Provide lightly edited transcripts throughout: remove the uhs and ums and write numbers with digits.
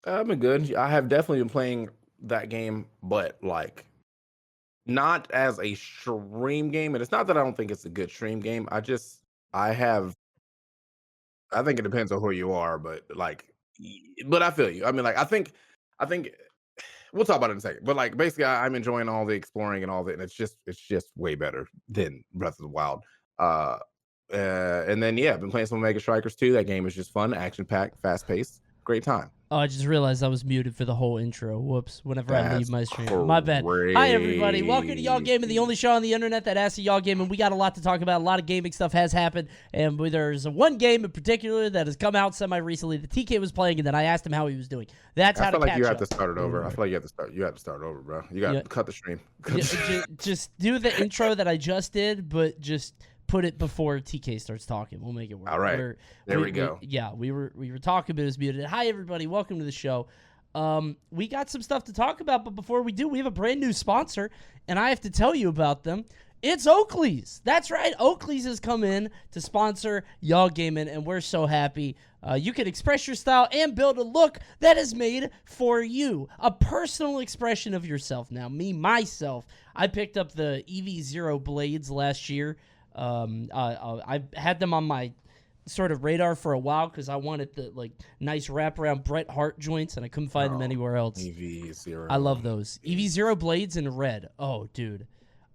I've been good. I have definitely been playing that game, but like not as a stream game. And it's not that I don't think it's a good stream game. I have I think it depends on who you are, but like but I feel you. I mean, like I think we'll talk about it in a second. But like basically I'm enjoying all the exploring and all that, and it's just way better than Breath of the Wild. Uh and then yeah, I've been playing some Mega Strikers too. That game is just fun, action packed, fast paced, great time. Oh, I just realized I was muted for the whole intro. Whoops. Whenever I leave That's my stream. My bad. Hi, everybody. Welcome to Y'all Gaming, the crazy. only show on the internet that asks you Y'all Gaming. We got a lot to talk about. A lot of gaming stuff has happened. And there's one game in particular that has come out semi-recently that TK was playing, and then I asked him how he was doing. That's I how to feel like you catch have to up. start it Where we over. I were. feel like you have to start over, bro. You got Yeah. to cut the stream. Just do the intro that I just did, but just put it before TK starts talking. We'll make it work. All right. There we go. We were talking, but it was muted. Hi, everybody. Welcome to the show. We got some stuff to talk about, but before we do, we have a brand new sponsor, and I have to tell you about them. It's Oakley's. That's right. Oakley's has come in to sponsor Y'all Gaming, and we're so happy. You can express your style and build a look that is made for you. A personal expression of yourself. Now, myself, I picked up the EV0 blades last year. I had them on my sort of radar for a while because I wanted the like nice wraparound Bret Hart joints, and I couldn't find them Oh, anywhere else. EV0. I love those EV0 blades in red. Oh, dude,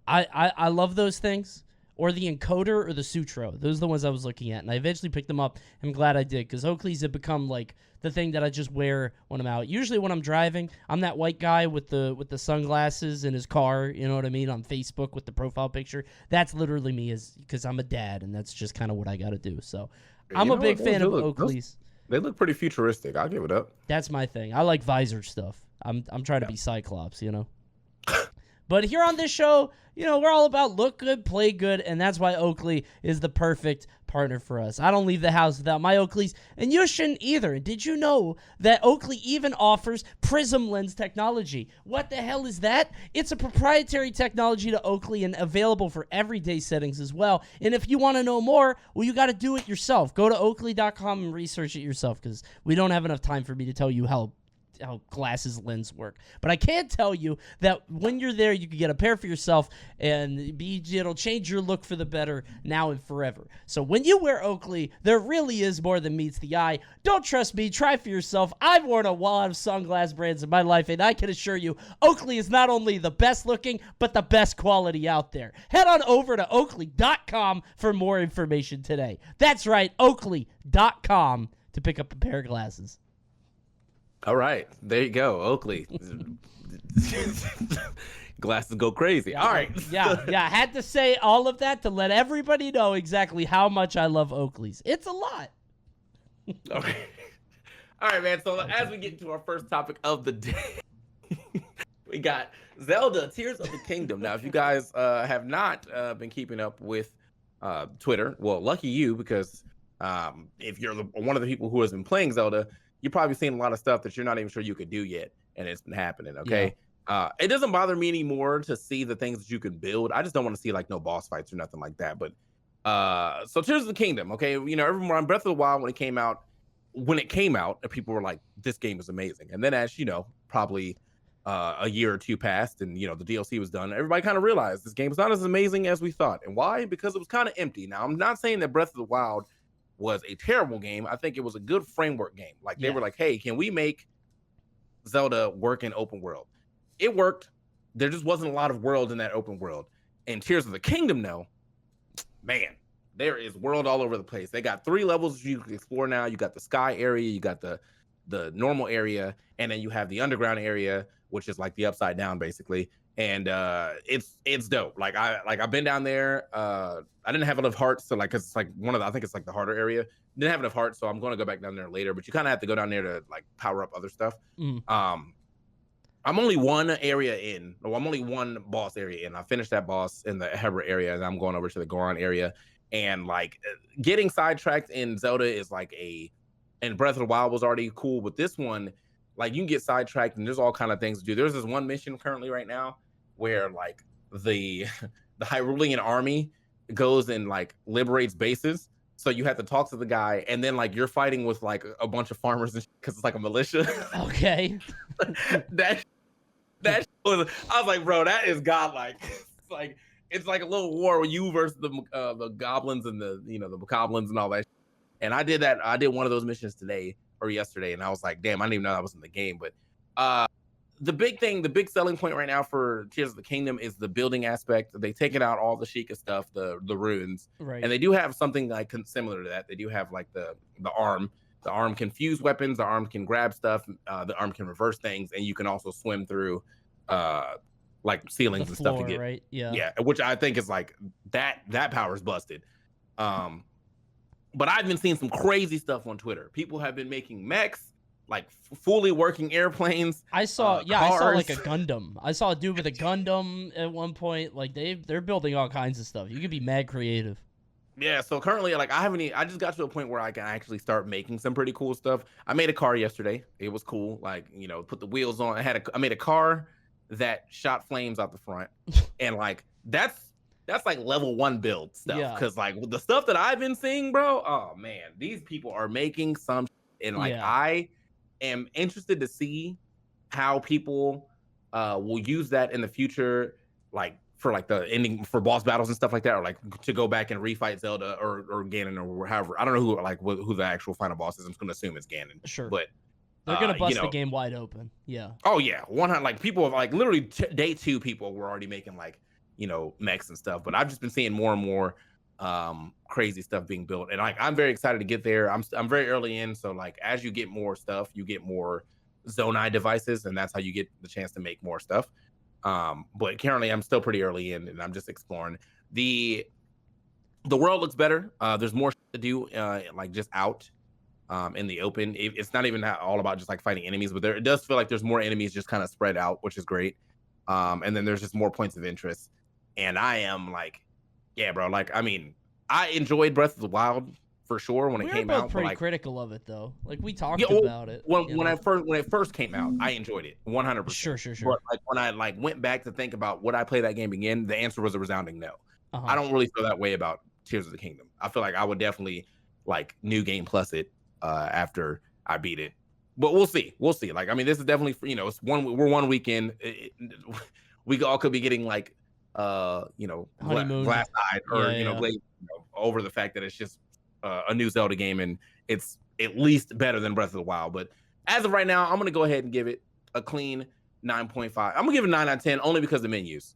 I love those things. Or the encoder or the Sutro. Those are the ones I was looking at, and I eventually picked them up. I'm glad I did because Oakley's have become like the thing that I just wear when I'm out. Usually when I'm driving, I'm that white guy with the sunglasses in his car. You know what I mean? On Facebook with the profile picture. That's literally me, is because I'm a dad, and that's just kind of what I got to do. So I'm You a know what? big Those fan do of look Oakley's. they look pretty futuristic. I'll give it up. That's my thing. I like visor stuff. I'm trying to be Cyclops, you know. But here on this show, you know, we're all about look good, play good, and that's why Oakley is the perfect partner for us. I don't leave the house without my Oakleys, and you shouldn't either. And did you know that Oakley even offers prism lens technology? What the hell is that? It's a proprietary technology to Oakley and available for everyday settings as well. And if you want to know more, well, you got to do it yourself. Go to oakley.com and research it yourself because we don't have enough time for me to tell you how glasses lens work. But I can tell you that when you're there, you can get a pair for yourself, and it'll change your look for the better now and forever. So when you wear Oakley, there really is more than meets the eye. Don't trust me, try for yourself. I've worn a lot of sunglass brands in my life, and I can assure you, Oakley is not only the best looking, but the best quality out there. Head on over to oakley.com for more information today. That's right, oakley.com to pick up a pair of glasses. All right. There you go. Oakley. Glasses go crazy. All right. Yeah. I had to say all of that to let everybody know exactly how much I love Oakley's. It's a lot. Okay. All right, man. So as we get into our first topic of the day, we got Zelda Tears of the Kingdom. Now, if you guys have not been keeping up with Twitter, well, lucky you, because if you're one of the people who has been playing Zelda, you've probably seen a lot of stuff that you're not even sure you could do yet, and it's been happening. Okay. It doesn't bother me anymore to see the things that you can build. I just don't want to see like no boss fights or nothing like that. But so Tears of the Kingdom, okay, you know, everyone on Breath of the Wild when it came out, and people were like, this game is amazing. And then as you know, probably a year or two passed, and you know the DLC was done, everybody kind of realized this game was not as amazing as we thought. And why? Because it was kind of empty. Now, I'm not saying that Breath of the Wild was a terrible game. I think it was a good framework game. Like they were like, hey, can we make Zelda work in open world? It worked. There just wasn't a lot of world in that open world. And Tears of the Kingdom, though, man, there is world all over the place. They got 3 levels you can explore now. You got the sky area, you got the normal area, and then you have the underground area, which is like the upside down basically. And it's dope. I've been down there. I didn't have enough hearts to like, cause it's like I think it's like the harder area. Didn't have enough hearts, so I'm going to go back down there later. But you kind of have to go down there to like power up other stuff. I'm only one area in, or I'm only one boss area in. I finished that boss in the Hebra area, and I'm going over to the Goron area. And like getting sidetracked in Zelda is like and Breath of the Wild was already cool, but this one, like you can get sidetracked, and there's all kind of things to do. There's this one mission currently right now where like the Hyrulean army goes and like liberates bases, So you have to talk to the guy, and then like you're fighting with like a bunch of farmers because it's like a militia. Okay. that that was, I was like, bro, that is godlike. It's like a little war with you versus the goblins and the the goblins and all that. And I did that. I did one of those missions today or yesterday, and I was like, damn, I didn't even know that was in the game. But the big thing, the big selling point right now for Tears of the Kingdom is the building aspect. They taken out all the Sheikah stuff, the runes, Right. and they do have something like similar to that. They do have like the arm. The arm can fuse weapons. The arm can grab stuff. The arm can reverse things, and you can also swim through like ceilings The and floor, stuff to get right? Yeah. yeah, which I think is like that power is busted. But I've been seeing some crazy stuff on Twitter. People have been making mechs, like fully working airplanes. I saw, cars. I saw like a Gundam. I saw a dude with a Gundam at one point. Like they're building all kinds of stuff. You could be mad creative. Yeah, so currently, like I just got to a point where I can actually start making some pretty cool stuff. I made a car yesterday. It was cool. Like, put the wheels on. I made a car that shot flames out the front. And like that's like level 1 build stuff. Yeah. Cause like the stuff that I've been seeing, bro, oh man, these people are making some and like I am interested to see how people will use that in the future, like for like the ending for boss battles and stuff like that, or like to go back and refight Zelda or Ganon or however. I don't know who the actual final boss is. I'm just gonna assume it's Ganon. Sure. But they're gonna bust the game wide open. Yeah. Oh yeah, 100. Like people have like literally day 2 people were already making like mechs and stuff. But I've just been seeing more and more crazy stuff being built, and like I'm very excited to get there. I'm very early in, so like as you get more stuff, you get more Zonai devices, and that's how you get the chance to make more stuff. But currently I'm still pretty early in, and I'm just exploring. The world looks better. There's more to do, like just out in the open. It's not even all about just like fighting enemies, but it does feel like there's more enemies just kind of spread out, which is great. And then there's just more points of interest. And I am like, yeah, bro. Like, I mean, I enjoyed Breath of the Wild for sure when it came out. Pretty like, critical of it though. Like we talked about it. When it first came out, I enjoyed it 100%. Sure. But like when I like went back to think about would I play that game again, the answer was a resounding no. I don't really feel that way about Tears of the Kingdom. I feel like I would definitely like new game plus it after I beat it. But we'll see. Like, I mean, this is definitely it's we're 1 weekend. We all could be getting like glass-eyed or glazed over the fact that it's just a new Zelda game and it's at least better than Breath of the Wild. But as of right now, I'm gonna go ahead and give it a clean 9.5. I'm gonna give it 9 out of 10 only because of menus.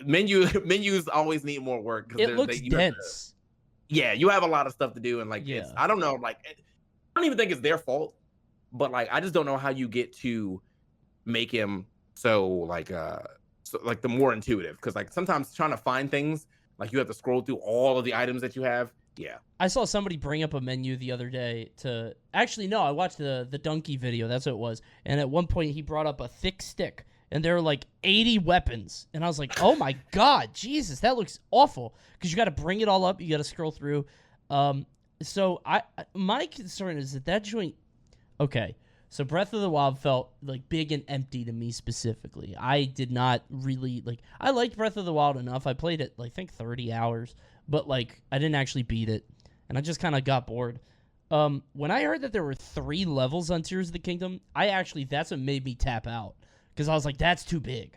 Menus always need more work. It looks dense. Yeah, you have a lot of stuff to do, and like I don't know, like I don't even think it's their fault, but like I just don't know how you get to make him so like the more intuitive, because like sometimes trying to find things, like you have to scroll through all of the items that you have. Yeah, I saw somebody bring up a menu the other day to actually no, I watched the donkey video. That's what it was, and at one point he brought up a thick stick, and there were like 80 weapons, and I was like, oh my god, Jesus, that looks awful, because you got to bring it all up, you got to scroll through. So my concern is that joint. Okay. So Breath of the Wild felt like big and empty to me specifically. I did not really like. I liked Breath of the Wild enough. I played it like I think 30 hours, but like I didn't actually beat it, and I just kind of got bored. When I heard that there were 3 levels on Tears of the Kingdom, that's what made me tap out, because I was like, that's too big.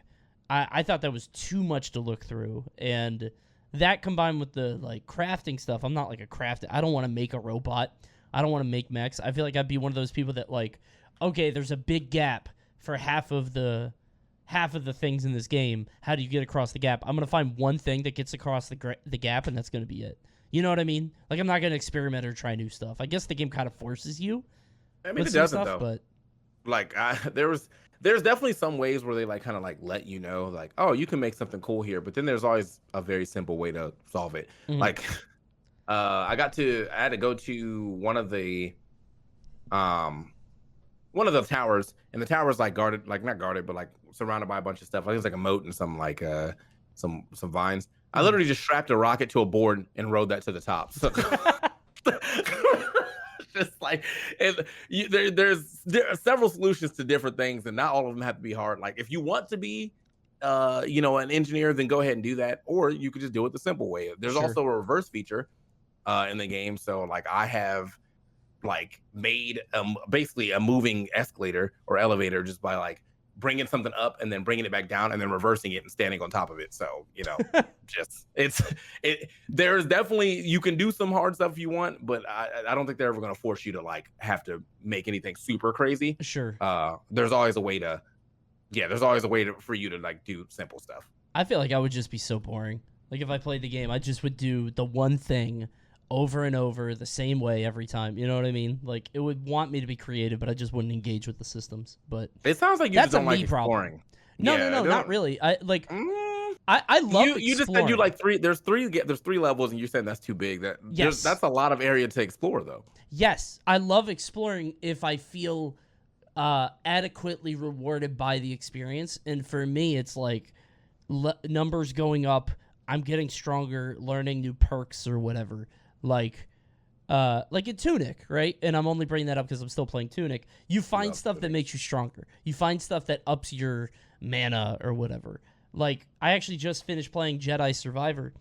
I thought that was too much to look through, and that combined with the like crafting stuff. I'm not like a crafter. I don't want to make a robot. I don't want to make mechs. I feel like I'd be one of those people that like, okay, there's a big gap for half of the things in this game. How do you get across the gap? I'm going to find one thing that gets across the gap, and that's going to be it. You know what I mean? Like, I'm not going to experiment or try new stuff. I guess the game kind of forces you. I mean, it doesn't, though. But like, there's definitely some ways where they like kind of like let you know, like, oh, you can make something cool here. But then there's always a very simple way to solve it. Mm-hmm. Like, I had to go to one of the towers, and the tower's like guarded, like not guarded, but like surrounded by a bunch of stuff. I think it's like a moat and some like some vines. I literally just strapped a rocket to a board and rode that to the top. So just like there are several solutions to different things, and not all of them have to be hard. Like if you want to be an engineer, then go ahead and do that, or you could just do it the simple way. There's also a reverse feature in the game. So like I have like made basically a moving escalator or elevator just by like bringing something up and then bringing it back down and then reversing it and standing on top of it. So just there's definitely, you can do some hard stuff if you want, but I don't think they're ever going to force you to like have to make anything super crazy. Sure. There's always a way to for you to like do simple stuff. I feel like I would just be so boring. Like if I played the game, I just would do the one thing over and over the same way every time. You know what I mean? Like it would want me to be creative, but I just wouldn't engage with the systems. But it sounds like you just don't like exploring. Problem. No, not really. I like. I love you. You just said you like three. There's three levels, and you said that's too big. That's a lot of area to explore, though. Yes, I love exploring if I feel adequately rewarded by the experience. And for me, it's like numbers going up. I'm getting stronger, learning new perks or whatever. Like in Tunic, right? And I'm only bringing that up because I'm still playing Tunic. You find stuff that makes you stronger. You find stuff that ups your mana or whatever. Like, I actually just finished playing Jedi Survivor,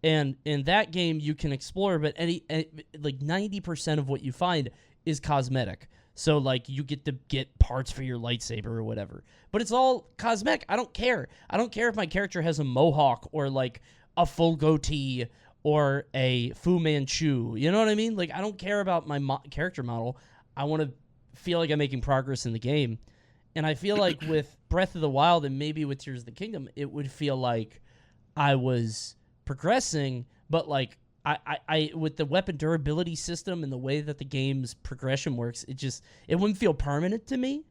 and in that game you can explore, but like 90% of what you find is cosmetic. So like you get to get parts for your lightsaber or whatever, but it's all cosmetic. I don't care. I don't care if my character has a mohawk or like a full goatee or a Fu Manchu. You know what I mean? Like, I don't care about my character model. I want to feel like I'm making progress in the game. And I feel like with Breath of the Wild and maybe with Tears of the Kingdom, it would feel like I was progressing, but like I with the weapon durability system and the way that the game's progression works, it wouldn't feel permanent to me.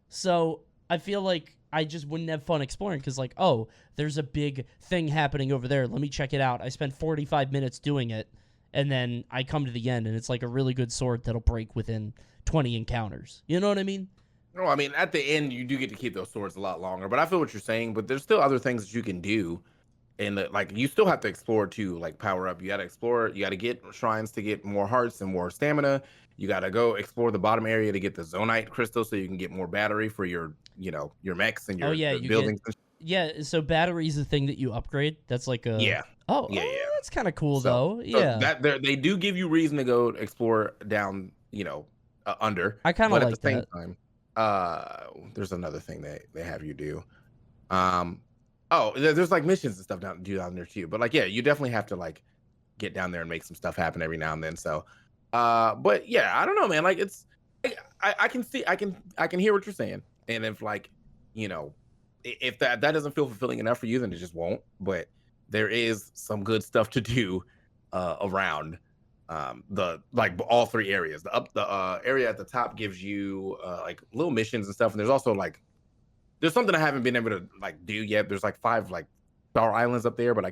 So I feel like I just wouldn't have fun exploring because, like, oh, there's a big thing happening over there. Let me check it out. I spend 45 minutes doing it, and then I come to the end, and it's like a really good sword that'll break within 20 encounters. You know what I mean? No, I mean, at the end, you do get to keep those swords a lot longer. But I feel what you're saying, but there's still other things that you can do. And like, you still have to explore to like power up. You got to explore. You got to get shrines to get more hearts and more stamina. You got to go explore the bottom area to get the Zonite crystal so you can get more battery for your mechs and your buildings. So battery is the thing that you upgrade. That's like a yeah. That's kind of cool though. Yeah, that they do give you reason to go explore down. Under. I kind of like at the same time, there's another thing they have you do. There's like missions and stuff down there too. But like, yeah, you definitely have to like get down there and make some stuff happen every now and then. So, but yeah, I don't know, man. Like, it's I can hear what you're saying, and if like, if that doesn't feel fulfilling enough for you, then it just won't. But there is some good stuff to do around all three areas. The area at the top gives you like little missions and stuff, and there's also like there's something I haven't been able to like do yet. There's like 5 like Star Islands up there, but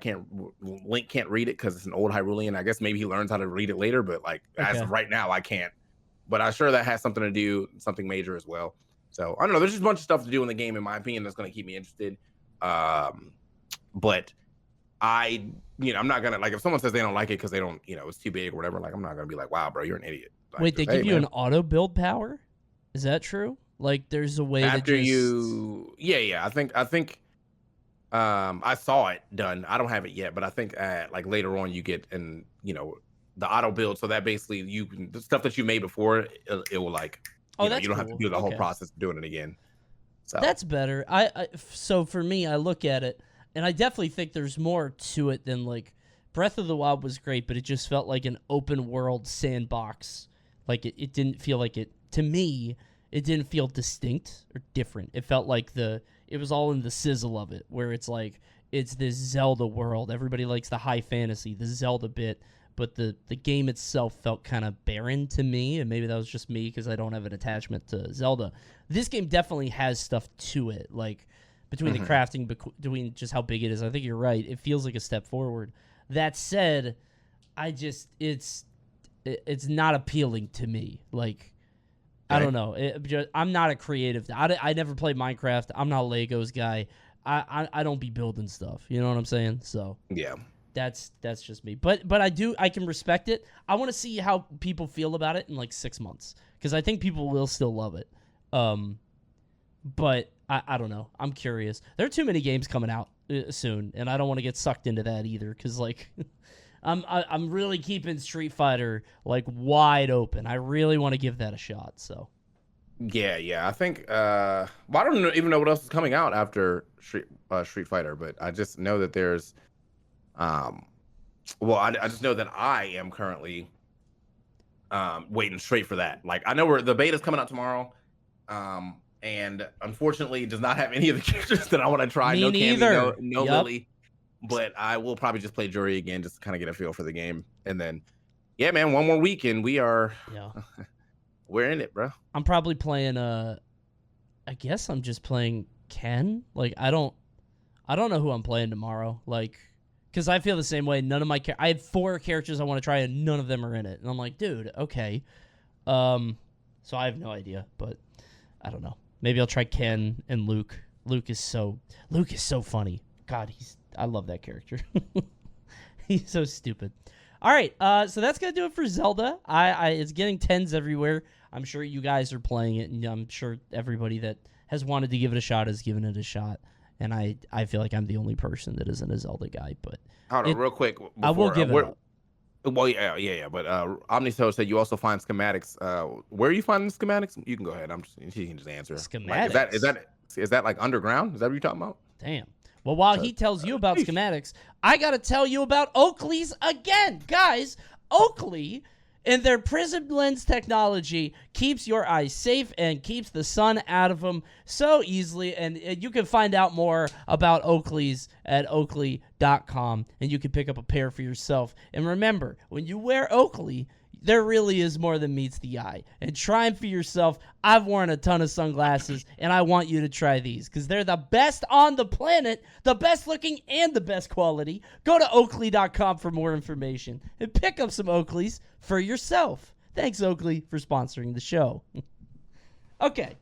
Link can't read it because it's an old Hyrulean. I guess maybe he learns how to read it later, but like as of right now I can't. But I'm sure that has something to do, something major as well. So I don't know, there's just a bunch of stuff to do in the game, in my opinion, that's going to keep me interested. But I'm not gonna, like, if someone says they don't like it because they don't, it's too big or whatever, like, I'm not gonna be like, wow, bro, you're an idiot. Like, wait, they give you an auto build power? Is that true? Like, there's a way after to just... I think I saw it done. I don't have it yet, but I think like later on you get the auto build, so that basically the stuff that you made before it will like you don't have to do the whole process of doing it again. So that's better. So for me, I look at it, and I definitely think there's more to it than like Breath of the Wild was great, but it just felt like an open world sandbox. Like it didn't feel like it, to me, it didn't feel distinct or different. It felt like it was all in the sizzle of it, where it's like, it's this Zelda world. Everybody likes the high fantasy, the Zelda bit, but the game itself felt kind of barren to me, and maybe that was just me because I don't have an attachment to Zelda. This game definitely has stuff to it, like between the crafting, between just how big it is. I think you're right. It feels like a step forward. That said, it's not appealing to me. Like, I don't know. I'm not a creative. I never played Minecraft. I'm not a Legos guy. I don't be building stuff. You know what I'm saying? So yeah, that's just me. But I can respect it. I want to see how people feel about it in like 6 months, because I think people will still love it. But I don't know. I'm curious. There are too many games coming out soon, and I don't want to get sucked into that either. Because like, I'm really keeping Street Fighter like wide open. I really want to give that a shot. So Yeah. I think well, I don't even know what else is coming out after Street Fighter, but I just know that there's um well, I just know that I am currently waiting straight for that. Like I know where the beta's coming out tomorrow. And unfortunately it does not have any of the characters that I want to try. me No Cammy, neither. no Yep. Lily. But I will probably just play Jury again just to kind of get a feel for the game. And then yeah, man, one more week and we are Yeah. we're in it, bro. I'm probably playing I guess I'm just playing Ken. Like I don't know who I'm playing tomorrow. Like cuz I feel the same way. None of my I have 4 characters I want to try and none of them are in it. And I'm like, "Dude, okay." So I have no idea, but I don't know. Maybe I'll try Ken and Luke. Luke is so funny. God, I love that character. He's so stupid. All right, so that's gonna do it for Zelda. It's getting 10s everywhere. I'm sure you guys are playing it, and I'm sure everybody that has wanted to give it a shot has given it a shot. And I feel like I'm the only person that isn't a Zelda guy, but Hold on, real quick. I will give it up. Well, yeah. But Omniso said you also find schematics. Where are you finding the schematics? You can go ahead. You can just answer. Schematics. Like, is that like underground? Is that what you're talking about? Damn. Well, while he tells you about schematics, I got to tell you about Oakley's again. Guys, Oakley and their prism lens technology keeps your eyes safe and keeps the sun out of them so easily. And you can find out more about Oakley's at oakley.com, and you can pick up a pair for yourself. And remember, when you wear Oakley, there really is more than meets the eye. And try them for yourself. I've worn a ton of sunglasses, and I want you to try these because they're the best on the planet, the best looking and the best quality. Go to oakley.com for more information and pick up some Oakleys for yourself. Thanks, Oakley, for sponsoring the show. Okay.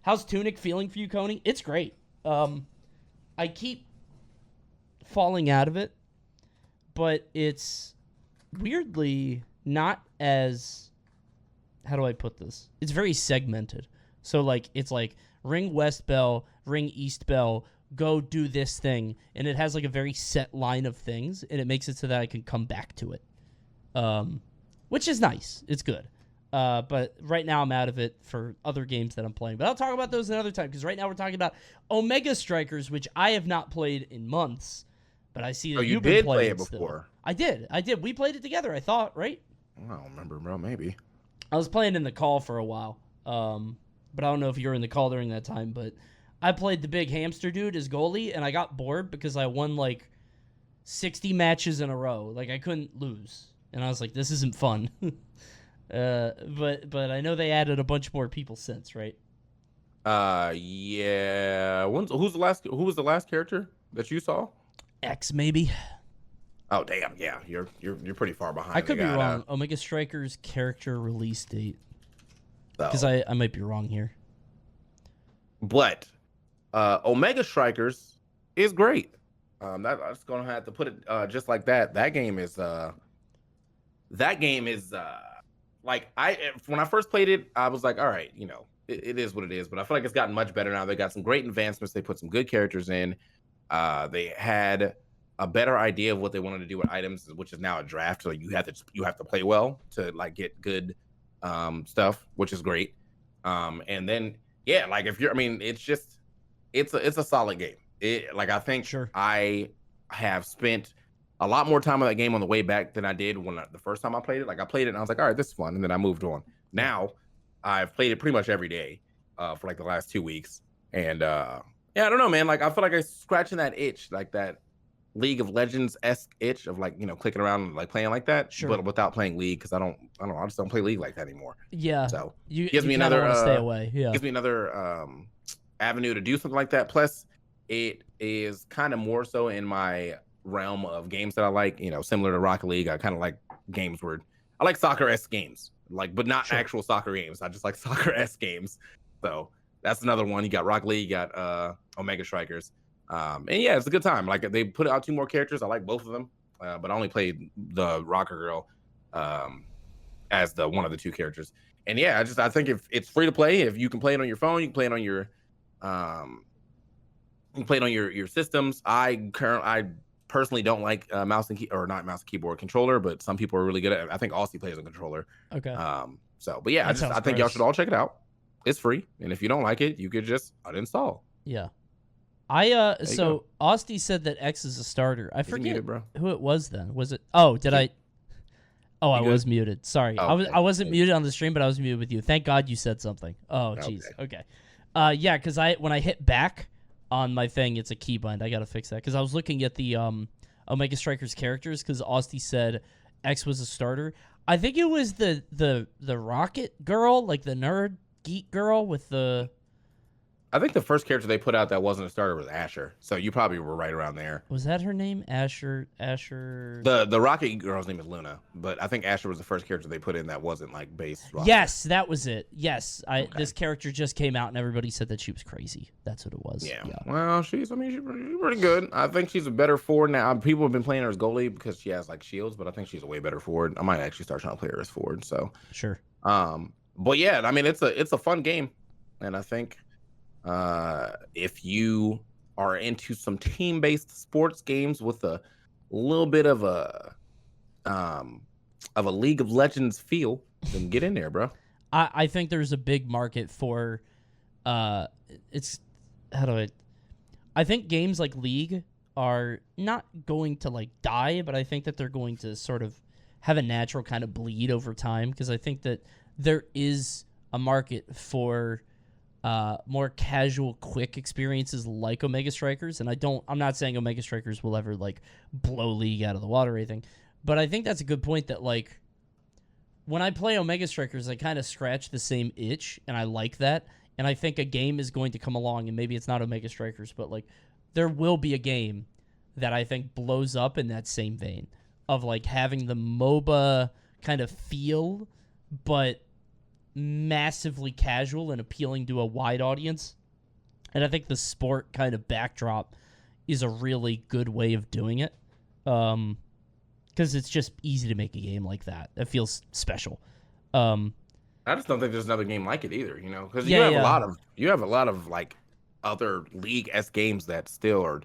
How's Tunic feeling for you, Coney? It's great. I keep falling out of it, but it's weirdly not as, how do I put this? It's very segmented. So like it's like ring west bell, ring east bell, go do this thing, and it has like a very set line of things, and it makes it so that I can come back to it, which is nice. It's good. But right now I'm out of it for other games that I'm playing. But I'll talk about those another time because right now we're talking about Omega Strikers, which I have not played in months. But I see that you you've been did playing play it before. Still. I did. We played it together, I thought, right? I don't remember, bro. Maybe. I was playing in the call for a while. But I don't know if you were in the call during that time. But I played the big hamster dude as goalie, and I got bored because I won like 60 matches in a row. Like I couldn't lose. And I was like, this isn't fun. But I know they added a bunch more people since, right? Yeah. Who was the last character that you saw? X maybe. Oh damn, yeah. You're pretty far behind. I could be wrong. Omega Strikers character release date. Because I might be wrong here. But Omega Strikers is great. I'm just gonna have to put it just like that. That game is like when I first played it, I was like, all right, it is what it is. But I feel like it's gotten much better now. They got some great advancements. They put some good characters in. They had a better idea of what they wanted to do with items, which is now a draft. So you have to play well to like get good stuff, which is great. And then yeah, like it's a solid game. I think sure. I have spent a lot more time on that game on the way back than I did the first time I played it. Like I played it and I was like, all right, this is fun, and then I moved on. Now I've played it pretty much every day for like the last 2 weeks, and yeah, I don't know, man. Like I feel like I'm scratching that itch, like that League of Legends-esque itch of like clicking around and like playing like that, sure. But without playing League because I just don't play League like that anymore. Yeah, so gives me another stay away. Yeah, gives me another avenue to do something like that. Plus, it is kind of more so in my realm of games that I like, similar to Rocket League. I kind of like games where I like soccer-esque games, like, but not actual soccer games. I just like soccer-esque games. So that's another one. You got Rocket League, you got Omega Strikers. And yeah, it's a good time. Like they put out 2 more characters. I like both of them. But I only played the Rocker Girl as the one of the 2 characters. And yeah, I think if it's free to play, if you can play it on your phone, you can play it on your you can play it on your systems. I personally don't like mouse and or not mouse and keyboard controller, but some people are really good at it. I think Aussie plays a controller. Okay. But yeah, That sounds I think y'all gross. should all check it out. It's free, and if you don't like it, you could just uninstall. Yeah. you So Austin said that X is a starter. I Is he forget muted, bro? who it was then. Was it? Oh, did I? Oh, I You good? was muted. Sorry, Oh, I wasn't muted on the stream, but I was muted with you. Thank God you said something. Oh, jeez. Okay. Yeah, because when I hit back on my thing, it's a keybind. I gotta fix that because I was looking at the Omega Strikers characters because Austin said X was a starter. I think it was the Rocket girl, like the nerd geek girl with the. I think the first character they put out that wasn't a starter was Asher. So you probably were right around there. Was that her name? Asher. The Rocket girl's name is Luna, but I think Asher was the first character they put in that wasn't like base. Rocket. Yes, that was it. Yes, Okay. This character just came out and everybody said that she was crazy. That's what it was. Yeah. Well, she's pretty good. I think she's a better forward now. People have been playing her as goalie because she has like shields, but I think she's a way better forward. I might actually start trying to play her as forward. So Sure. But yeah, I mean it's a fun game, and I think if you are into some team-based sports games with a little bit of a League of Legends feel, then get in there, bro. I think there's a big market for it's how do I think games like League are not going to like die, but I think that they're going to sort of have a natural kind of bleed over time because I think that there is a market for more casual, quick experiences like Omega Strikers, and I'm not saying Omega Strikers will ever like blow League out of the water or anything, but I think that's a good point that like when I play Omega Strikers, I kind of scratch the same itch, and I like that, and I think a game is going to come along, and maybe it's not Omega Strikers, but like there will be a game that I think blows up in that same vein of like having the MOBA kind of feel, but massively casual and appealing to a wide audience. And I think the sport kind of backdrop is a really good way of doing it. Because it's just easy to make a game like that. It feels special. I just don't think there's another game like it either, you know, because Yeah, you have a lot of like other League-esque games that still are,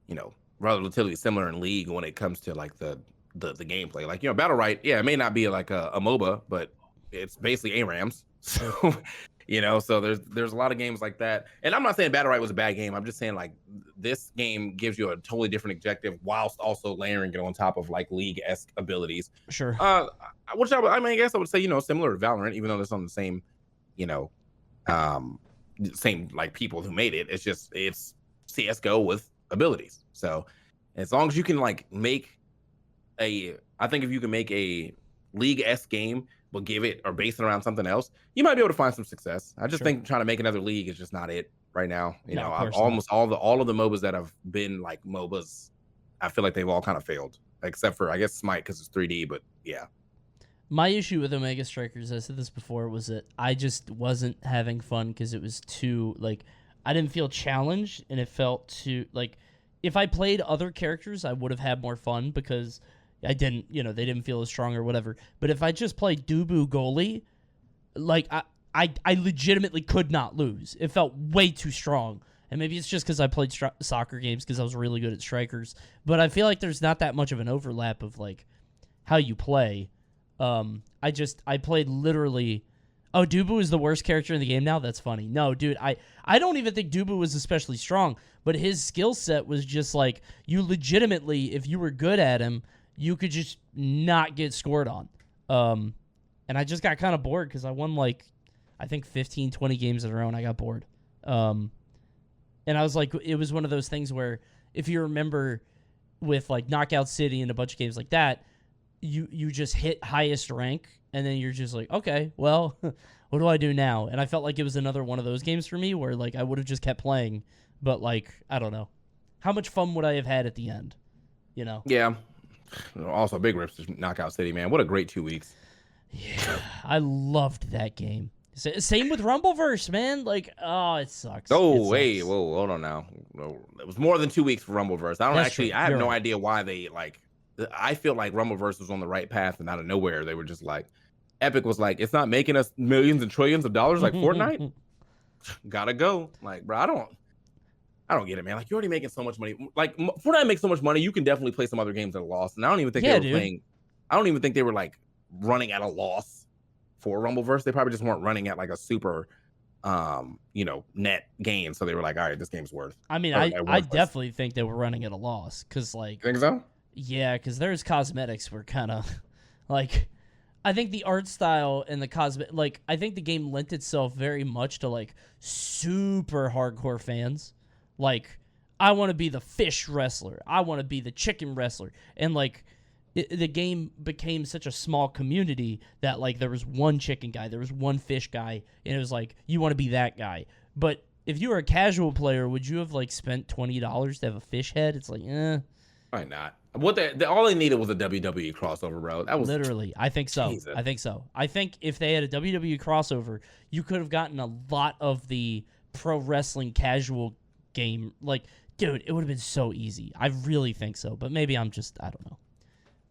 you know, relatively similar in League when it comes to like the gameplay. Like, you know, Battle Right, yeah, it may not be like a MOBA, but it's basically ARAMs. So, you know, so there's a lot of games like that. And I'm not saying Battle Right was a bad game. I'm just saying like this game gives you a totally different objective whilst also layering it on top of like League-esque abilities. Sure. Which I guess I would say, you know, similar to Valorant, even though it's on the same, you know, same like people who made it. It's CS:GO with abilities. So as long as you can like I think if you can make a League-esque game but give it or base it around something else, you might be able to find some success. I just think trying to make another League is just not it right now. You know, almost all of the MOBAs that have been like MOBAs, I feel like they've all kind of failed, except for I guess Smite because it's 3D. But yeah, my issue with Omega Strikers, I said this before, was that I just wasn't having fun because it was too like I didn't feel challenged, and it felt too like if I played other characters, I would have had more fun because I didn't, you know, they didn't feel as strong or whatever. But if I just played Dubu goalie, like I legitimately could not lose. It felt way too strong. And maybe it's just because I played soccer games because I was really good at strikers. But I feel like there's not that much of an overlap of like how you play. I played literally. Oh, Dubu is the worst character in the game now? That's funny. No, dude, I don't even think Dubu was especially strong. But his skill set was just like you legitimately, if you were good at him, you could just not get scored on. And I just got kind of bored because I won like, I think 15, 20 games in a row and I got bored. And I was like, it was one of those things where if you remember with like Knockout City and a bunch of games like that, you just hit highest rank and then you're just like, okay, well, what do I do now? And I felt like it was another one of those games for me where like I would have just kept playing, but like, I don't know. How much fun would I have had at the end? You know? Yeah. Also, big rips to Knockout City, man. What a great 2 weeks. Yeah, I loved that game. Same with Rumbleverse, man. Like, oh, it sucks. Oh, wait, whoa, hold on now. It was more than 2 weeks for Rumbleverse. I have no idea why they like. I feel like Rumbleverse was on the right path, and out of nowhere, they were just like, Epic was like, it's not making us millions and trillions of dollars like Fortnite. Gotta go, like, bro. I don't get it, man. Like, you're already making so much money. Like, Fortnite makes so much money, you can definitely play some other games at a loss. And I don't even think Yeah, they were dude. playing. I don't even think they were like running at a loss for Rumbleverse. They probably just weren't running at like a super, net gain. So they were like, all right, this game's worth. I mean, Or I worthless. definitely think they were running at a loss because, like, You think so? yeah, because there's cosmetics were kind of like, I think the art style and the like, I think the game lent itself very much to like super hardcore fans. Like, I want to be the fish wrestler. I want to be the chicken wrestler. And like, the game became such a small community that like there was one chicken guy, there was one fish guy, and it was like, you want to be that guy. But if you were a casual player, would you have like spent $20 to have a fish head? It's like, Probably not. What all they needed was a WWE crossover, bro. That was literally. I think so. Jesus. I think so. I think if they had a WWE crossover, you could have gotten a lot of the pro wrestling casual game. Like, dude, it would have been so easy. I really think so. But maybe I don't know.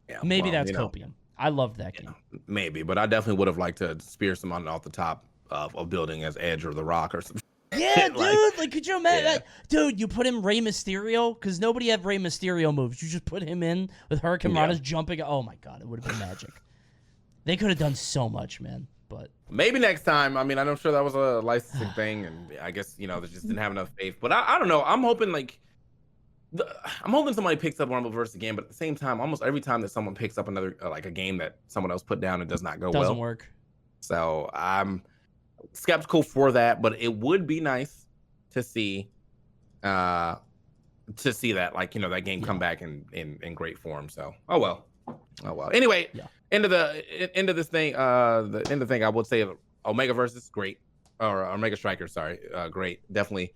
Yeah, Maybe well, that's copium. I loved that game. Maybe, but I definitely would have liked to spear someone off the top of a building as Edge or The Rock or something. Yeah, dude. Like, could you imagine? Yeah. Like, dude, you put him Rey Mysterio because nobody had Rey Mysterio moves. You just put him in with Hurricane Rana's jumping. Oh my god, it would have been magic. They could have done so much, man. But maybe next time. I mean, I'm sure that was a licensing thing, and I guess they just didn't have enough faith. But I don't know. I'm hoping I'm hoping somebody picks up Rumbleverse again. But at the same time, almost every time that someone picks up another like a game that someone else put down, it does not go well. Doesn't work. So I'm skeptical for that, but it would be nice to see that like that game come back in great form. So oh well. Anyway, end of this thing. The end of the thing, I would say Omega Versus great, or Omega Striker, sorry, great. Definitely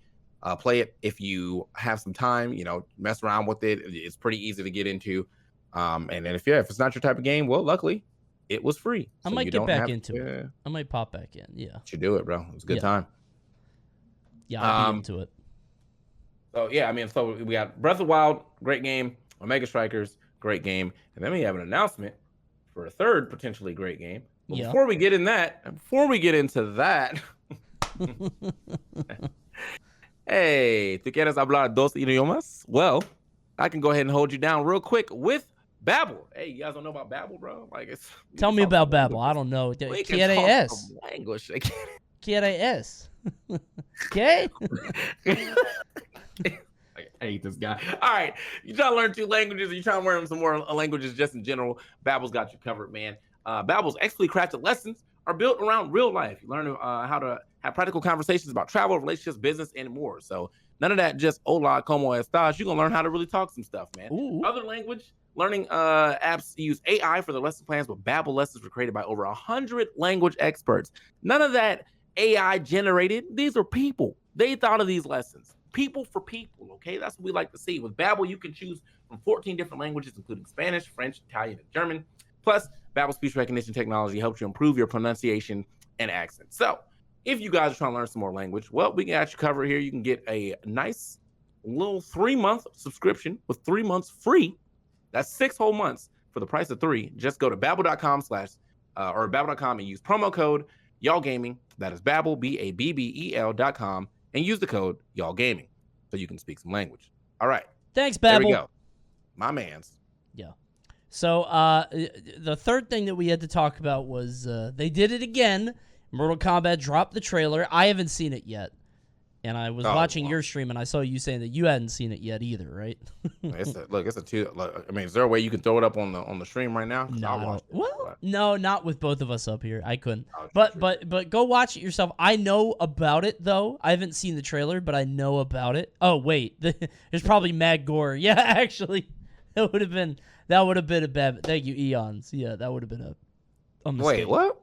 play it if you have some time. Mess around with it. It's pretty easy to get into. And then if it's not your type of game, well, luckily it was free. I might get back into it. I might pop back in. Yeah. Should do it, bro. It was a good time. Yeah, I'll be into it. So yeah, I mean, so we got Breath of the Wild, great game. Omega Strikers, great game. And then we have an announcement for a third potentially great game. But before we get into that, hey, ¿tú quieres hablar dos idiomas? Well, I can go ahead and hold you down real quick with Babbel. Hey, you guys don't know about Babbel, bro? Like, tell me about Babbel. I don't know. ¿Quiere es? Language. ¿Quiere es? Okay. I hate this guy. All right, you trying to learn 2 languages, or you trying to learn some more languages just in general? Babbel's got you covered, man. Babbel's expertly crafted lessons are built around real life. You learn how to have practical conversations about travel, relationships, business, and more. So none of that just hola, como estás. You're gonna learn how to really talk some stuff, man. Ooh. Other language learning apps use AI for the lesson plans, but Babbel lessons were created by over 100 language experts. None of that AI generated. These are people. They thought of these lessons. People for people, okay? That's what we like to see. With Babbel, you can choose from 14 different languages, including Spanish, French, Italian, and German. Plus, Babbel speech recognition technology helps you improve your pronunciation and accent. So, if you guys are trying to learn some more language, well, we got you covered here. You can get a nice little 3-month subscription with 3 months free. That's 6 whole months for the price of 3. Just go to babbel.com or babbel.com and use promo code YALLGAMING. That is Babbel, BABBEL.com, and use the code YALLGAMING so you can speak some language. All right. Thanks, Babbel. There we go. My man's. Yeah. So the third thing that we had to talk about was they did it again. Mortal Kombat dropped the trailer. I haven't seen it yet. And I was watching your stream, and I saw you saying that you hadn't seen it yet either, right? It's a 2. I mean, is there a way you can throw it up on the stream right now? No, not with both of us up here. I couldn't. But go watch it yourself. I know about it though. I haven't seen the trailer, but I know about it. Oh wait, there's probably mad gore. Yeah, actually, that would have been a bad. Thank you, Eons. Yeah, that would have been a mistake. Wait, what?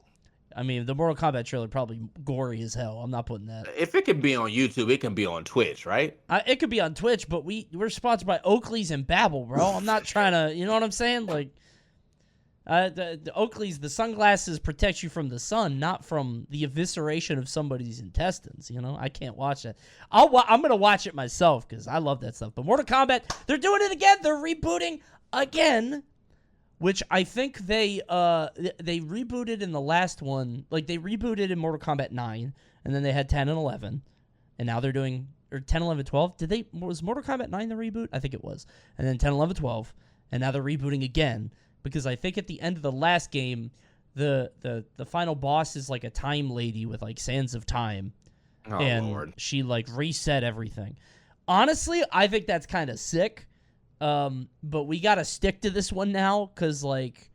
I mean, the Mortal Kombat trailer probably gory as hell. I'm not putting that. If it can be on YouTube, it can be on Twitch, right? It could be on Twitch, but we're sponsored by Oakley's and Babbel, bro. I'm not trying to, you know what I'm saying? Like, the Oakley's, the sunglasses protect you from the sun, not from the evisceration of somebody's intestines. You know, I can't watch that. I'm gonna watch it myself because I love that stuff. But Mortal Kombat, they're doing it again. They're rebooting again. Which I think they rebooted in the last one. Like, they rebooted in Mortal Kombat 9, and then they had 10 and 11, and now they're doing or 10, 11, 12. Was Mortal Kombat 9 the reboot? I think it was. And then 10, 11, 12, and now they're rebooting again because I think at the end of the last game, the final boss is like a time lady with like sands of time, and Lord. she like reset everything. Honestly, I think that's kind of sick. But we gotta stick to this one now because like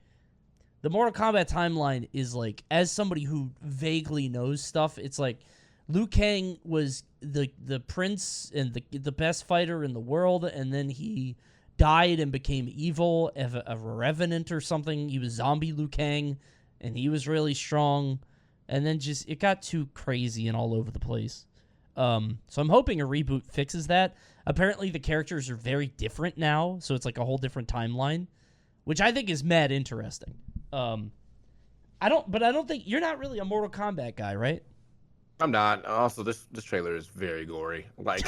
the Mortal Kombat timeline is like, as somebody who vaguely knows stuff, it's like Liu Kang was the prince and the best fighter in the world, and then he died and became evil, a revenant or something. He was zombie Liu Kang, and he was really strong, and then just it got too crazy and all over the place. So I'm hoping a reboot fixes that. Apparently the characters are very different now, so it's like a whole different timeline, which I think is mad interesting. I don't think you're not really a Mortal Kombat guy, right? I'm not. Also, this trailer is very gory. Like,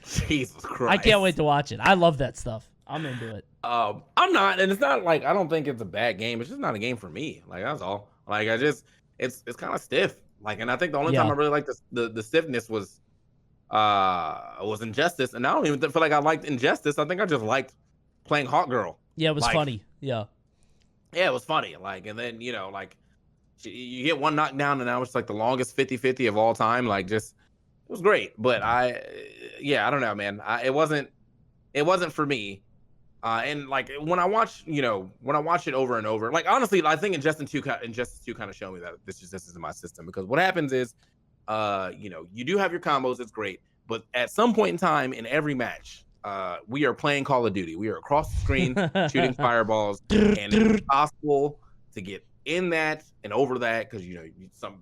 Jesus Christ. I can't wait to watch it. I love that stuff. I'm into it. I'm not, and it's not like I don't think it's a bad game. It's just not a game for me. Like, that's all. Like, it's kind of stiff. Like, and I think the only time I really liked the stiffness was Injustice, and I don't even feel like I liked Injustice. I think I just liked playing Hawk Girl. Yeah, it was funny. Yeah, it was funny. Like, and then like you get one knockdown, and now it's like the longest 50-50 of all time. Like, just it was great. But I don't know, man. It wasn't for me. And like when I watch it over and over, like honestly, I think Injustice 2 kind of showed me that this isn't my system, because what happens is, you do have your combos, it's great, but at some point in time in every match, we are playing Call of Duty. We are across the screen shooting fireballs, and it's possible to get in that and over that because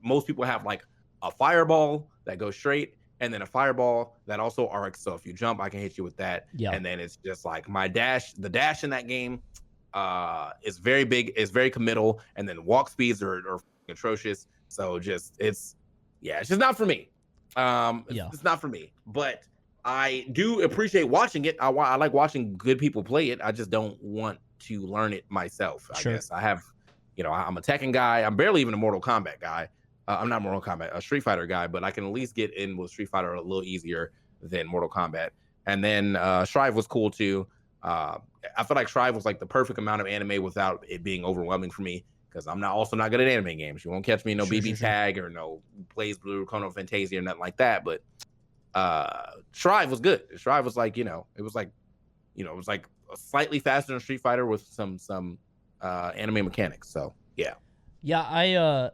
most people have like a fireball that goes straight, and then a fireball that also arcs. So if you jump, I can hit you with that. Yeah. And then it's just like the dash in that game is very big, is very committal, and then walk speeds are atrocious. So it's just not for me. It's not for me. But I do appreciate watching it. I like watching good people play it. I just don't want to learn it myself. I guess I have, I'm a Tekken guy. I'm barely even a Mortal Kombat guy. I'm not Mortal Kombat, a Street Fighter guy, but I can at least get in with Street Fighter a little easier than Mortal Kombat. And then Strive was cool too. I feel like Strive was like the perfect amount of anime without it being overwhelming for me, because I'm also not good at anime games. You won't catch me in no BB Tag or no Blaze Blue, Chrono Fantasia or nothing like that. But Strive was good. Strive was like, it was like slightly faster than Street Fighter with some anime mechanics. So yeah. Yeah,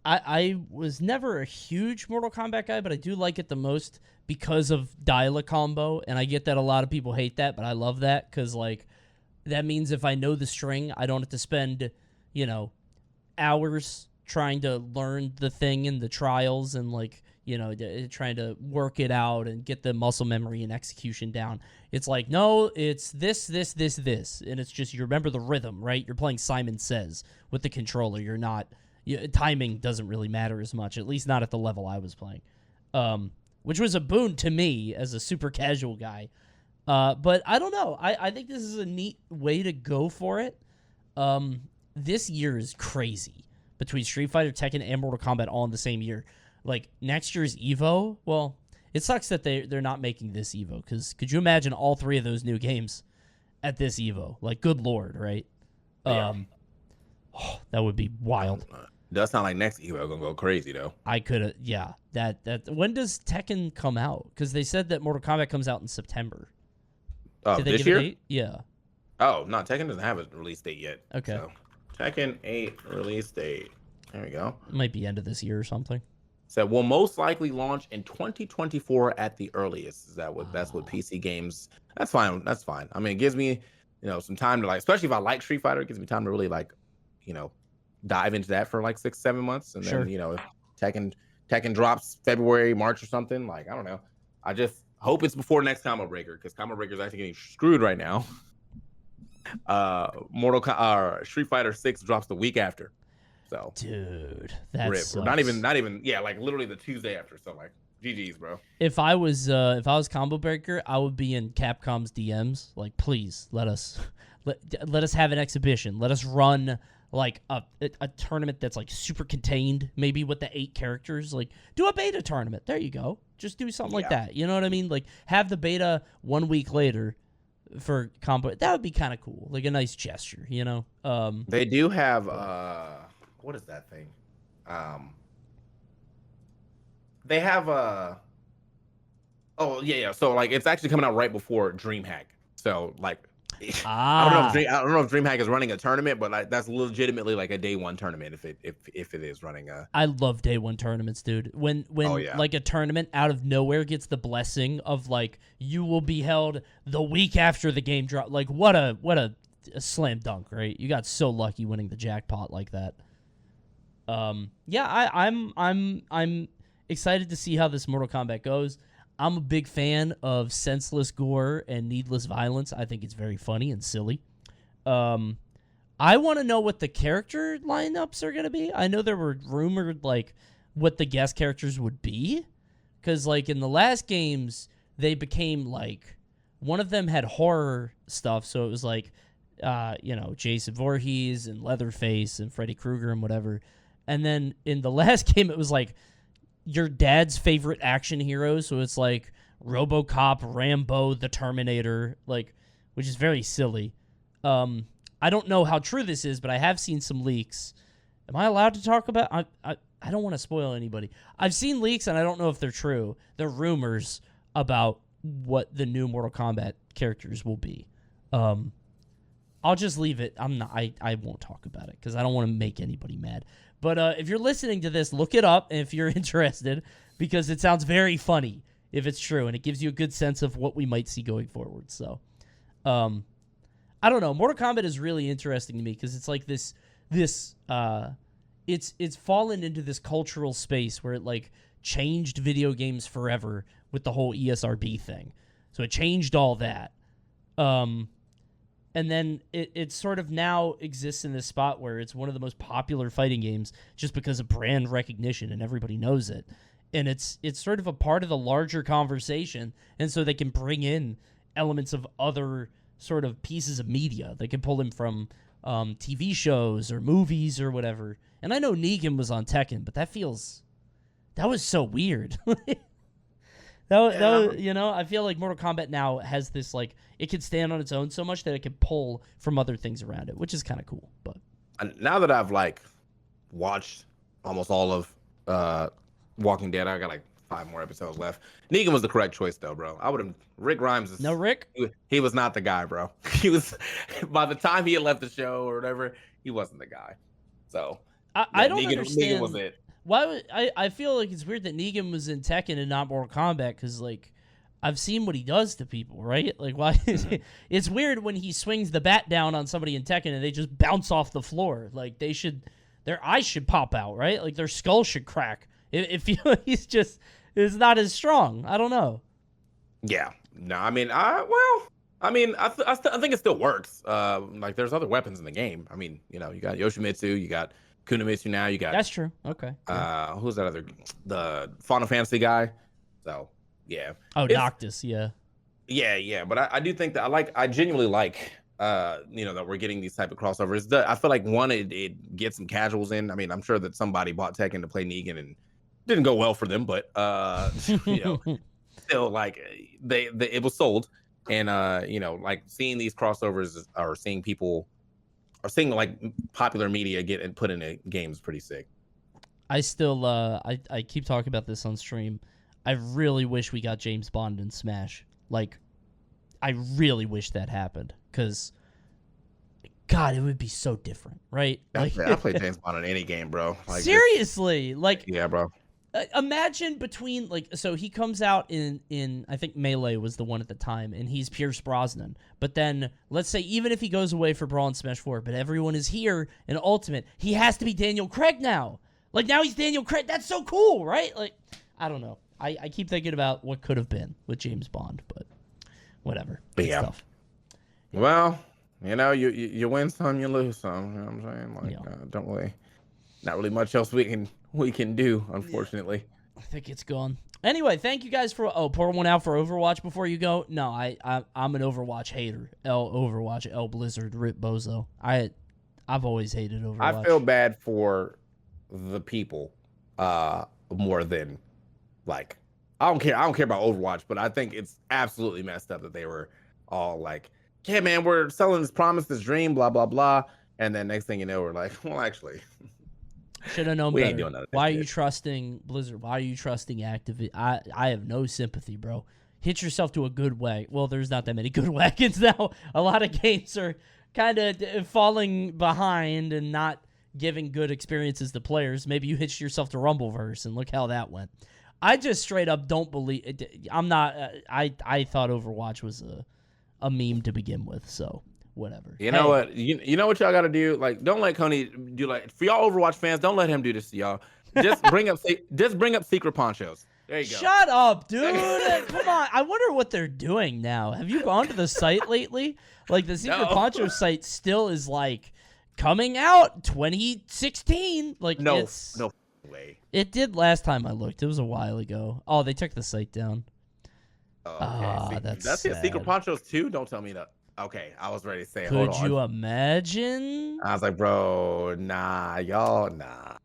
I was never a huge Mortal Kombat guy, but I do like it the most because of dial-a combo, and I get that a lot of people hate that, but I love that because like that means if I know the string, I don't have to spend hours trying to learn the thing in the trials and like trying to work it out and get the muscle memory and execution down. It's like, no, it's this, and it's just you remember the rhythm, right? You're playing Simon Says with the controller. You're not. Timing doesn't really matter as much, at least not at the level I was playing, which was a boon to me as a super casual guy. But I don't know. I think this is a neat way to go for it. This year is crazy between Street Fighter, Tekken, and Mortal Kombat all in the same year. Like next year's Evo, well, it sucks that they're not making this Evo, because could you imagine all three of those new games at this Evo? Like, good Lord, right? Yeah. That would be wild. Does sound like next Evo gonna go crazy though. I could, yeah. That when does Tekken come out? Because they said that Mortal Kombat comes out in September. Oh, Did they this give year? a date? Yeah. Oh no, Tekken doesn't have a release date yet. Okay. So, Tekken 8 release date. There we go. It might be end of this year or something. So will most likely launch in 2024 at the earliest. That's what PC games. That's fine. That's fine. I mean, it gives me, some time to like, especially if I like Street Fighter, it gives me time to really like, dive into that for like 6-7 months, and then if Tekken drops February, March or something, like I don't know. I just hope it's before next Combo Breaker, because Combo Breaker is actually getting screwed right now. Street Fighter 6 drops the week after. So dude, that's not even yeah, like literally the Tuesday after. So like GG's, bro. If I was Combo Breaker, I would be in Capcom's DMs. Like, please let us have an exhibition. Let us run like a tournament that's like super contained, maybe with the 8 characters. Like, do a beta tournament. There you go. Just do something like that. You know what I mean? Like, have the beta 1 week later for combo. That would be kind of cool. Like a nice gesture, you know? They do have what is that thing? They have oh yeah. So like it's actually coming out right before DreamHack. So like I don't know if DreamHack is running a tournament, but like that's legitimately like a day 1 tournament if it is running a. I love day 1 tournaments, dude. When like a tournament out of nowhere gets the blessing of like you will be held the week after the game drop. Like what a slam dunk, right? You got so lucky winning the jackpot like that. Yeah, I'm excited to see how this Mortal Kombat goes. I'm a big fan of senseless gore and needless violence. I think it's very funny and silly. I want to know what the character lineups are going to be. I know there were rumored, like, what the guest characters would be. Because, like, in the last games, they became, like, one of them had horror stuff. So it was, like, Jason Voorhees and Leatherface and Freddy Krueger and whatever. And then in the last game, it was, like, your dad's favorite action heroes, so it's like RoboCop, Rambo, the Terminator, like, which is very silly. I don't know how true this is, but I have seen some leaks. Am I allowed to talk about? I don't want to spoil anybody. I've seen leaks, and I don't know if they're true. They're rumors about what the new Mortal Kombat characters will be. I'll just leave it. I won't talk about it because I don't want to make anybody mad. But if you're listening to this, look it up if you're interested, because it sounds very funny if it's true, and it gives you a good sense of what we might see going forward. So, I don't know. Mortal Kombat is really interesting to me because it's like this. It's fallen into this cultural space where it like changed video games forever with the whole ESRB thing. So it changed all that. And then it sort of now exists in this spot where it's one of the most popular fighting games just because of brand recognition and everybody knows it. And it's sort of a part of the larger conversation. And so they can bring in elements of other sort of pieces of media. They can pull them from TV shows or movies or whatever. And I know Negan was on Tekken, but that was so weird. That was, you know, I feel like Mortal Kombat now has this, like, it can stand on its own so much that it can pull from other things around it, which is kind of cool. But now that I've, like, watched almost all of Walking Dead, I got, like, 5 more episodes left. Negan was the correct choice, though, bro. I would have, Rick Grimes is... No, Rick? He was not the guy, bro. He was, by the time he had left the show or whatever, he wasn't the guy. So, I don't understand. Negan was it. Why I feel like it's weird that Negan was in Tekken and not Mortal Kombat because, like, I've seen what he does to people, right? Like, why? It's weird when he swings the bat down on somebody in Tekken and they just bounce off the floor. Like, their eyes should pop out, right? Like, their skull should crack. If he's just is not as strong. I don't know. Yeah. No, I mean, I think it still works. Like, there's other weapons in the game. I mean, you know, you got Yoshimitsu, you got Kunimitsu now, you got... That's true. Okay. Who's that other... The Final Fantasy guy. So, yeah. Oh, Noctis, yeah. Yeah. But I do think that I genuinely like, that we're getting these type of crossovers. I feel like, one, it gets some casuals in. I mean, I'm sure that somebody bought Tekken to play Negan and didn't go well for them, but, still, like, it was sold. And, like, seeing these crossovers or seeing people... or seeing like popular media get and put in a game is pretty sick. I still I keep talking about this on stream. I really wish we got James Bond in Smash. Like, I really wish that happened because, God, it would be so different, right? Like, I play James Bond in any game, bro. Like, seriously, like, yeah, bro. Imagine between, like, so he comes out in I think Melee was the one at the time, and he's Pierce Brosnan. But then, let's say, even if he goes away for Brawl and Smash 4, but everyone is here in Ultimate, he has to be Daniel Craig now. Like, now he's Daniel Craig. That's so cool, right? Like, I don't know. I keep thinking about what could have been with James Bond, but whatever. But yeah. Stuff. Well, you know, you win some, you lose some. You know what I'm saying? Like, not really much else we can do, unfortunately. I think it's gone. Anyway, thank you guys for pour one out for Overwatch before you go. No, I'm an Overwatch hater. Overwatch, Blizzard, Rip Bozo. I've always hated Overwatch. I feel bad for the people more than like I don't care about Overwatch, but I think it's absolutely messed up that they were all like, yeah, man, we're selling this promise, this dream, blah blah blah, and then next thing you know, we're like, well, actually, should have known we better. ain't doing none of that Why are shit. you trusting Blizzard? Why are you trusting Activision? I have no sympathy, bro. Hit yourself to a good wagon. Well, there's not that many good wagons now. A lot of games are kind of falling behind and not giving good experiences to players. Maybe you hitched yourself to Rumbleverse, and look how that went. I just straight up don't believe it. I'm not. I thought Overwatch was a meme to begin with, so whatever. You know what? You know what y'all got to do? Like, don't let Coney do like for y'all Overwatch fans. Don't let him do this to y'all. Just bring up secret ponchos. There you go. Shut up, dude. Come on. I wonder what they're doing now. Have you gone to the site lately? Like, the Secret Poncho site still is, like, coming out 2016. Like, no way. It did last time I looked. It was a while ago. Oh, they took the site down. Okay. That's it. Secret ponchos too? Don't tell me that. Okay, I was ready to say, hold on. Could you imagine? I was like, bro, nah, y'all, nah.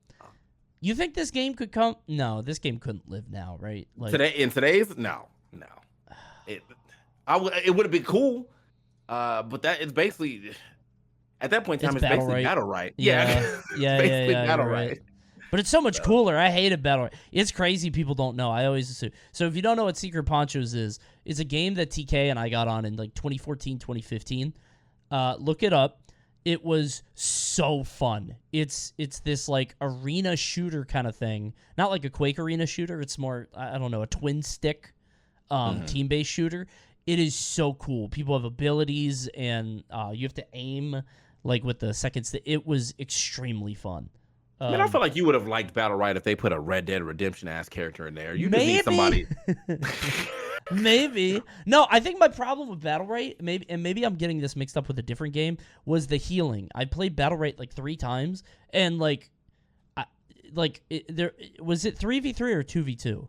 You think this game could come? No, this game couldn't live now, right? Like in today's no. It would have been cool, but that it's basically at that point in time it's basically battle right. Yeah, battle right. But it's so much cooler. I hated battle right. It's crazy. People don't know. I always assume. So if you don't know what Secret Ponchos is, it's a game that TK and I got on in like 2014, 2015. Look it up. It was so fun. It's this like arena shooter kind of thing. Not like a Quake arena shooter. It's more, I don't know, a twin stick team-based shooter. It is so cool. People have abilities and you have to aim like with the second stick. It was extremely fun. Man, I feel like you would have liked Battle Right if they put a Red Dead Redemption ass character in there. You just need somebody. Maybe. No, I think my problem with Battle Right, maybe I'm getting this mixed up with a different game, was the healing. I played Battle Right like 3 times, and was it 3v3 or 2v2?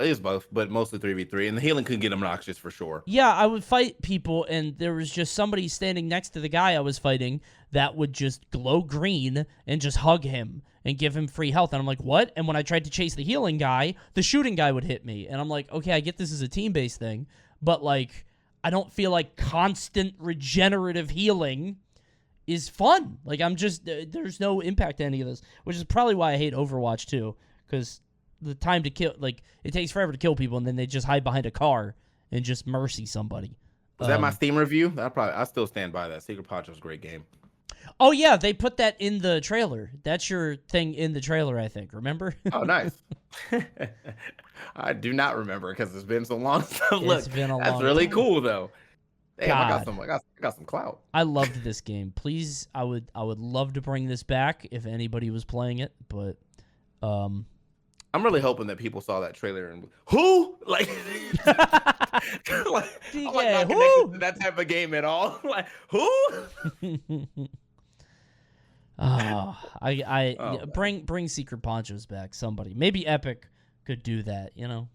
It is both, but mostly 3v3, and the healing could get obnoxious for sure. Yeah, I would fight people, and there was just somebody standing next to the guy I was fighting that would just glow green and just hug him and give him free health. And I'm like, what? And when I tried to chase the healing guy, the shooting guy would hit me. And I'm like, okay, I get this is a team-based thing, but like, I don't feel like constant regenerative healing is fun. Like, I'm just, there's no impact to any of this, which is probably why I hate Overwatch too, because the time to kill, like, it takes forever to kill people, and then they just hide behind a car and just mercy somebody. Was that my Steam review? I still stand by that. Secret Poncho's a great game. Oh yeah, they put that in the trailer. That's your thing in the trailer, I think. Remember? Oh, nice. I do not remember because it's been so long. It's been a long That's really time. Cool though. Damn, God. I got some clout. I loved this game. Please, I would love to bring this back if anybody was playing it, but I'm really hoping that people saw that trailer and who like, DK, I'm not connected to that type of game at all. Like who? Bring Secret Ponchos back. Somebody, maybe Epic could do that. You know,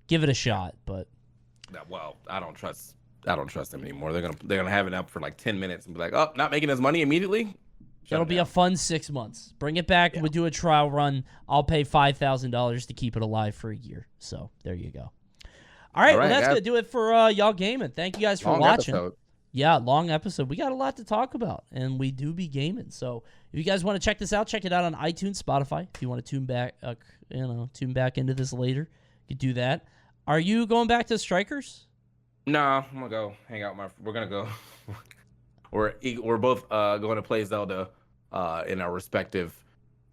give it a shot. But well, I don't trust them anymore. They're gonna have it up for like 10 minutes and be like, oh, not making us money immediately. It'll be a fun 6 months. Bring it back. Yeah. We'll do a trial run. I'll pay $5,000 to keep it alive for a year. So there you go. All right, well, that's going to do it for y'all gaming. Thank you guys for watching. Episode. Yeah, long episode. We got a lot to talk about, and we do be gaming. So if you guys want to check this out, check it out on iTunes, Spotify. If you want to tune back into this later, you can do that. Are you going back to Strikers? No, I'm gonna go hang out. We're gonna go. We're both going to play Zelda in our respective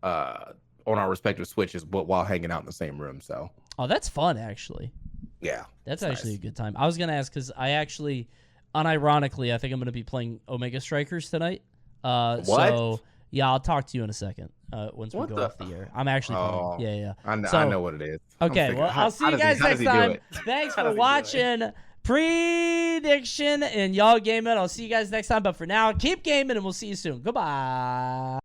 on our respective Switches, but while hanging out in the same room. So that's fun, actually. Yeah, that's actually nice. A good time. I was gonna ask because I actually, unironically, I think I'm gonna be playing Omega Strikers tonight. What? So yeah, I'll talk to you in a second once we go off the air. I'm actually playing. Yeah. I know what it is. Okay, well, I'll see you guys next time. Thanks for watching. Prediction and y'all gaming. I'll see you guys next time. But for now, keep gaming and we'll see you soon. Goodbye.